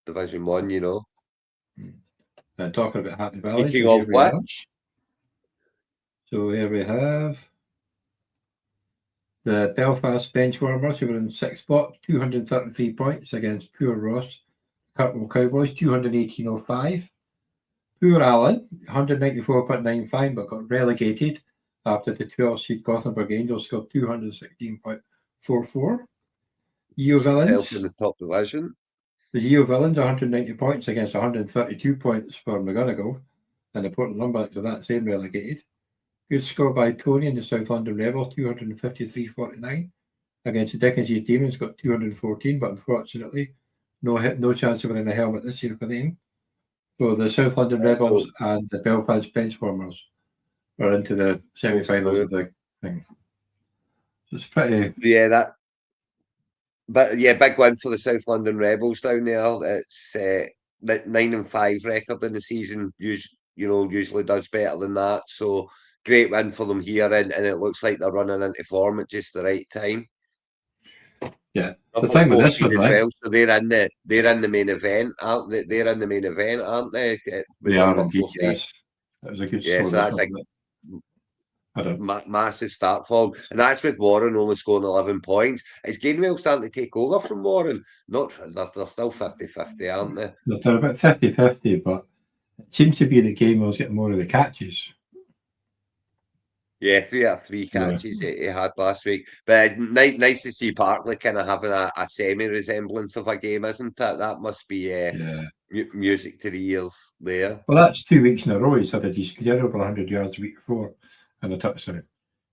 Division 1, you know. And talking about Happy Valley. Speaking of which, so here we have the Belfast Benchwarmers, who were in 6th spot, 233 points against Poor Ross. Cartmel Cowboys, 218.05. Poor Allen, 194.95, but got relegated after the 12th seed Gothenburg Angels scored 216.44. Geo Villains in the top division. The Geo Villains, 190 points against 132 points for McGonagall, an important number to that same relegated. Good score by Tony in the South London Rebels, 253.49 against the Dickensies Demons, got 214, but unfortunately, no chance of winning a helmet this year for them. So the South London Rebels and the Belfast Benchwarmers are into the semi-finals of the thing. So it's pretty... big win for the South London Rebels down there. It's 9-5 record in the season. Usually does better than that. So great win for them here, and it looks like they're running into form at just the right time. Yeah, the thing with this one, right? So they're in the main event, aren't they? They're in the main event, aren't they? They are indeed. Yes, that was a good score. So that's a massive start for them, and that's with Warren only scoring 11 points. Is Gainwell starting to take over from Warren? They're still 50-50, aren't they? They're about 50-50, but it seems to be that Gainwell's getting more of the catches. Yeah, 3 out of 3 catches he had last week. But nice to see Barkley kind of having a semi-resemblance of a game, isn't it? That must be music to the ears there. Well, that's 2 weeks in a row he's had a decent year, over 100 yards a week before, and a touchdown.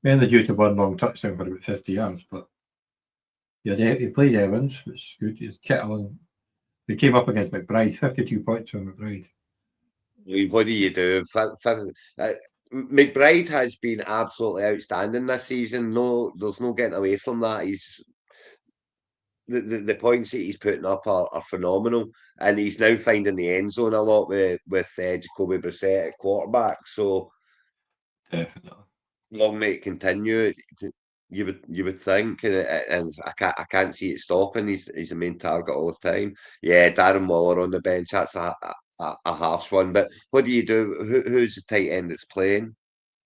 Mainly due to one long touchdown for about 50 yards, but yeah, he played Evans, which is good. He's Kittle, and he came up against McBride, 52 points for McBride. What do you do? McBride has been absolutely outstanding this season. There's no getting away from that. He's the points that he's putting up are phenomenal, and he's now finding the end zone a lot with Jacoby Brissett at quarterback. So definitely, long may it continue. You would think, and I can't see it stopping. He's the main target all the time. Yeah, Darren Waller on the bench. That's a harsh one. But what do you do? Who's the tight end that's playing?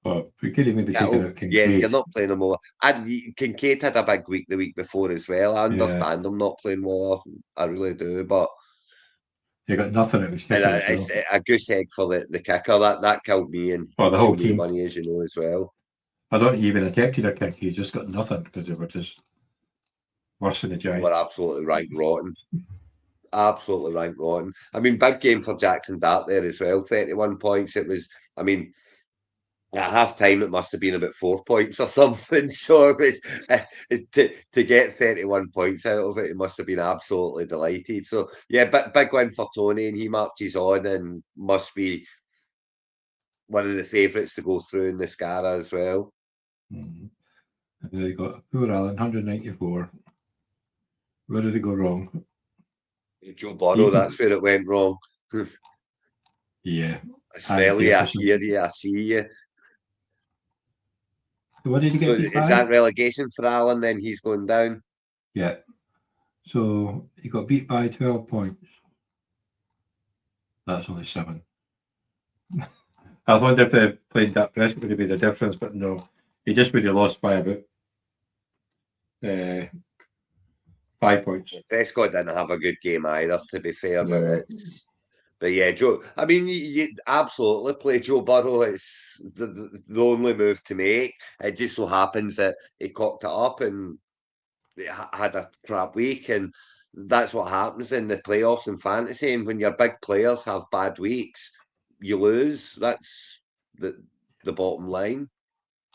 Oh, we could even be taking out Kincaid. Yeah, you're not playing him all. And Kincaid had a big week the week before as well. I understand him not playing Waller. I really do, but you got nothing at his kicker. It's a goose egg for the kicker. That killed me and the whole team money, as you know, as well. I don't think he even attempted a kick. He just got nothing because they were just worse than the Giants. We're absolutely ranked rotten. Absolutely ranked rotten. I mean, big game for Jackson Dart there as well. 31 points. It was, I mean, at half time it must have been about 4 points or something. So it was to get 31 points out of it, he must have been absolutely delighted. So yeah, big win for Tony, and he marches on and must be one of the favourites to go through in the Scara as well. Mm-hmm. They got poor Allen, 194. Where did it go wrong? Joe Burrow, that's where it went wrong. Yeah. I smell you, I hear you, I see you. So what did he get beat by? Is that relegation for Allen? Then he's going down. Yeah. So he got beat by 12 points. That's only 7. I wonder if they played that press would have been the difference, but no. He just would have lost by about 5 points. Prescott didn't have a good game either, to be fair, but yeah, Joe. I mean, you absolutely play Joe Burrow. It's the only move to make. It just so happens that he cocked it up and had a crap week, and that's what happens in the playoffs and fantasy. And when your big players have bad weeks, you lose. That's the bottom line.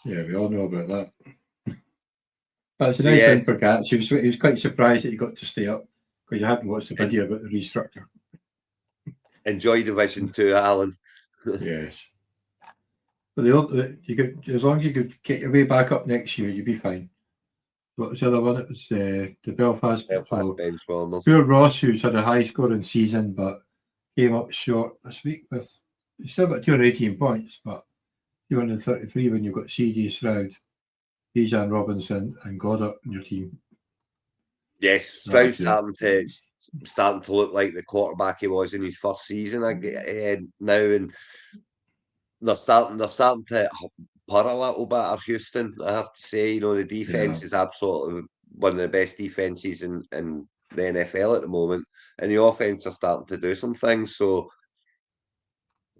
Yeah, we all know about that. That's a nice win for Gats. He was quite surprised that he got to stay up because you hadn't watched the video about the restructure. Enjoy Division 2, Alan. Yes. But you could, as long as you could get your way back up next year, you'd be fine. What was the other one? It was the Belfast Benchwarmers. Poor Ross, who's had a high scoring season, but came up short this week he's still got 218 points, but 233 when you've got CJ Stroud, Bijan Robinson, and Goddard in your team. Yes, Stroud's starting to look like the quarterback he was in his first season now, and they're starting to purr a little bit at Houston. I have to say, the defense is absolutely one of the best defenses in the NFL at the moment, and the offense are starting to do some things. So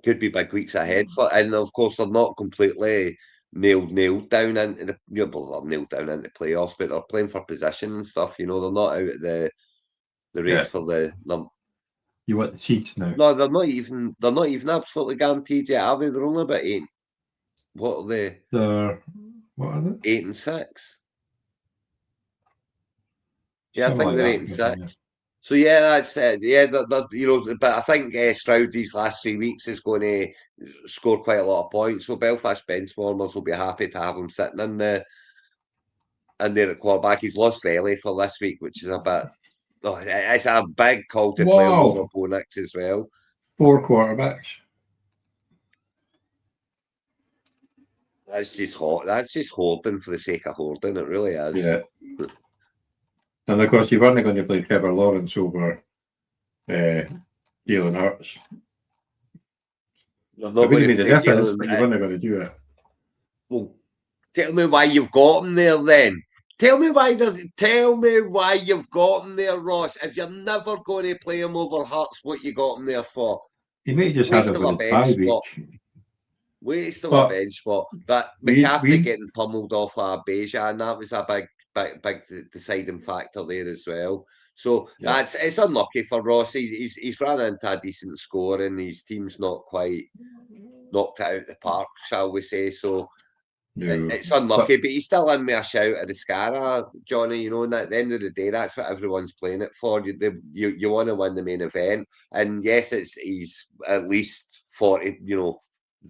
could be big weeks ahead and of course they're not completely nailed down into the they're nailed down into playoffs, but they're playing for position and stuff. They're not out of the race for the. You want the seats now? No, they're not even absolutely guaranteed yet, are they? They're only about 8. What are they? What are they? 8 and 6. Yeah, I think they're 8 and 6. So yeah, that's but I think Stroud these last 3 weeks is going to score quite a lot of points. So Belfast benchwarmers will be happy to have him sitting in there at quarterback. He's lost Valley for this week, which is a bit. Oh, it's a big call to play him over Bo Nix as well. 4 quarterbacks. That's just hot. That's just hoarding for the sake of hoarding. It really is. Yeah. And of course, you're only going to play Trevor Lawrence over Jalen Hurts. They're not going to be the difference, but you're only going to do it. Well, tell me why you've got him there then. Tell me why you've got him there, Ross. If you're never going to play him over Hurts, what you got him there for? He may just have a bench spot. Waste of a bench spot. That McCaffrey getting pummeled off Beja, that was a big deciding factor there as well. So it's unlucky for Ross. He's ran into a decent score and his team's not quite knocked it out the park, shall we say. So it's unlucky, but he's still in me a shout at the Scara, Johnny. And at the end of the day, that's what everyone's playing it for. You want to win the main event. And yes, he's at least 40,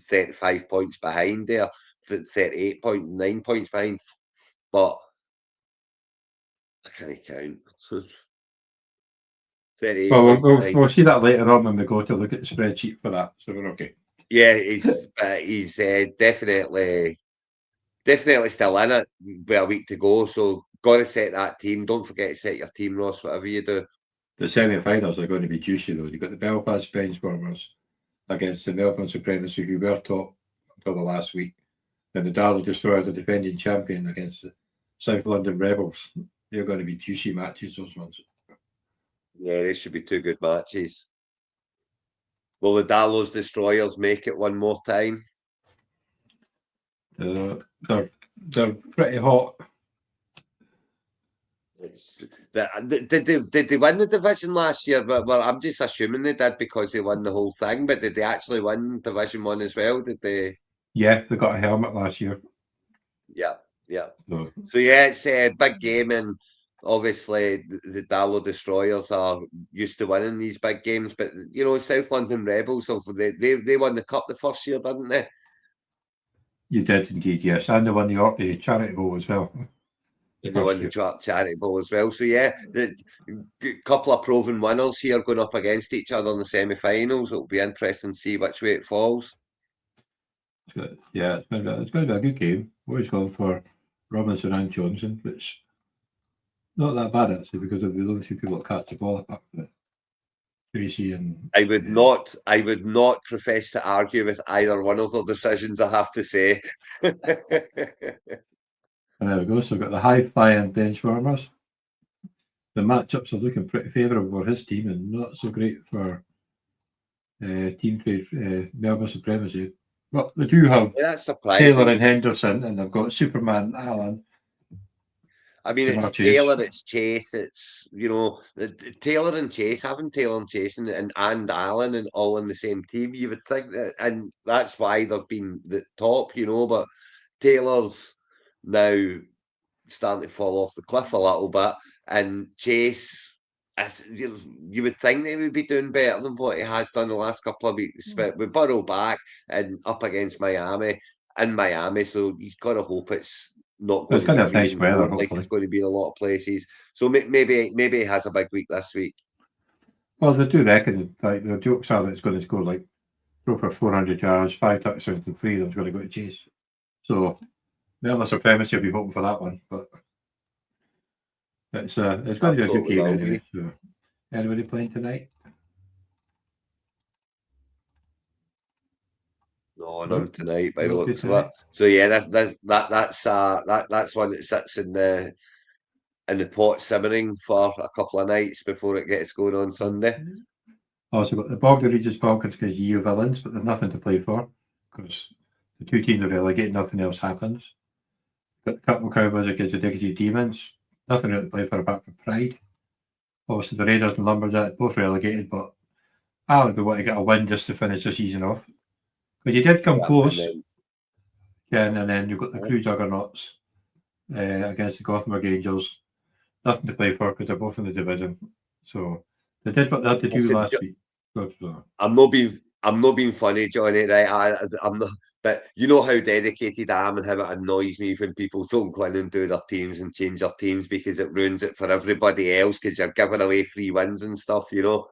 35 points behind there, 38.9 points behind, but I can't count. We'll see that later on when we go to look at the spreadsheet for that, so we're okay. Yeah, he's definitely still in it with a week to go, so got to set that team. Don't forget to set your team, Ross, whatever you do. The semi-finals are going to be juicy, though. You've got the Belfast Benchwarmers against the Melbourne Supremacy, who were top until the last week. And the Darlow Destroyers, the defending champion, against the South London Rebels. They're going to be juicy matches, those ones. Yeah, they should be 2 good matches. Will the Darlow's Destroyers make it one more time? They're pretty hot. Did they win the division last year? But I'm just assuming they did because they won the whole thing. But did they actually win Division 1 as well? Did they? Yeah, they got a helmet last year. Yeah. So yeah, it's a big game, and obviously the Darlow Destroyers are used to winning these big games. But South London Rebels, they won the cup the first year, didn't they? You did indeed, yes, and they won the Orkney Charity Bowl as well. They won the Charity Bowl as well. So yeah, the couple of proven winners here going up against each other in the semi-finals. It'll be interesting to see which way it falls. Yeah, it's going to be a good game. Always gone for Robinson and Johnson, which not that bad actually, because of the other 2 people that catch the ball up. Tracy and I would not profess to argue with either one of their decisions, I have to say. And there we go. So we've got the high-flying Benchwarmers. The matchups are looking pretty favourable for his team and not so great for Team Trade Melbourne Supremacy. Well, they do have Taylor and Henderson, and they've got Superman Allen. I mean, it's Taylor, it's Chase, it's Taylor and Chase, having Taylor and Chase and Allen and all in the same team. You would think that, and that's why they've been the top, But Taylor's now starting to fall off the cliff a little bit, and Chase, you would think they would be doing better than what he has done the last couple of weeks. But with Burrow back and up against Miami, so you've got to hope it's not going to be nice weather, like it's going to be in a lot of places. So maybe he has a big week this week. Well, they do reckon the jokes are that it's going to score like over 400 yards, 5 touchdowns, and 3 of them's going to go to Chase. So Melbourne Supremacy will be hoping for that one, but It's going to be a good Absolutely game will anyway. be. So, anybody playing tonight? No, No, none tonight by the nobody looks of it. tonight. So yeah, that's one that sits in the pot simmering for a couple of nights before it gets going on Sunday. Also got the Bog Regis Falcons because EU villains, but there's nothing to play for because the two teams are relegated, nothing else happens. Got the couple of Cowboys against the Diggity Demons, nothing really to play for apart from pride. Obviously the Raiders and Lumberjacks both relegated, but I would want to get a win just to finish the season off. Because you did come Yeah, close, and Ken, and then you've got the then, Crew Juggernauts against the Gothenburg Angels. Nothing to play for because they're both in the division. So they did what they had to do listen, last week. So, I'm not being funny, Johnny. Right? I'm not. But you know how dedicated I am and how it annoys me when people don't go in and do their teams and change their teams because it ruins it for everybody else because you're giving away free wins and stuff, you know.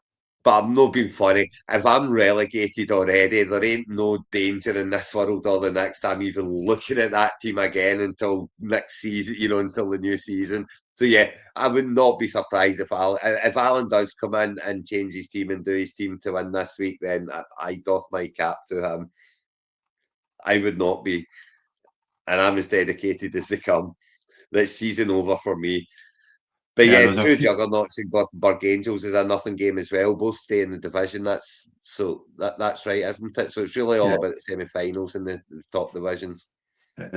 But I'm not being funny. If I'm relegated already, there ain't no danger in this world or the next I'm even looking at that team again until next season, you know, until the new season. So yeah, I would not be surprised if Alan does come in and change his team and do his team to win this week. Then I doff my cap to him. I would not be, and I'm as dedicated as they come. This season over for me. But yeah, yeah, there's a Crew few. Juggernauts and Gothenburg Angels is a nothing game as well. Both stay in the division. That's right, isn't it? So it's really all Yeah, about the semi-finals and the top divisions. it is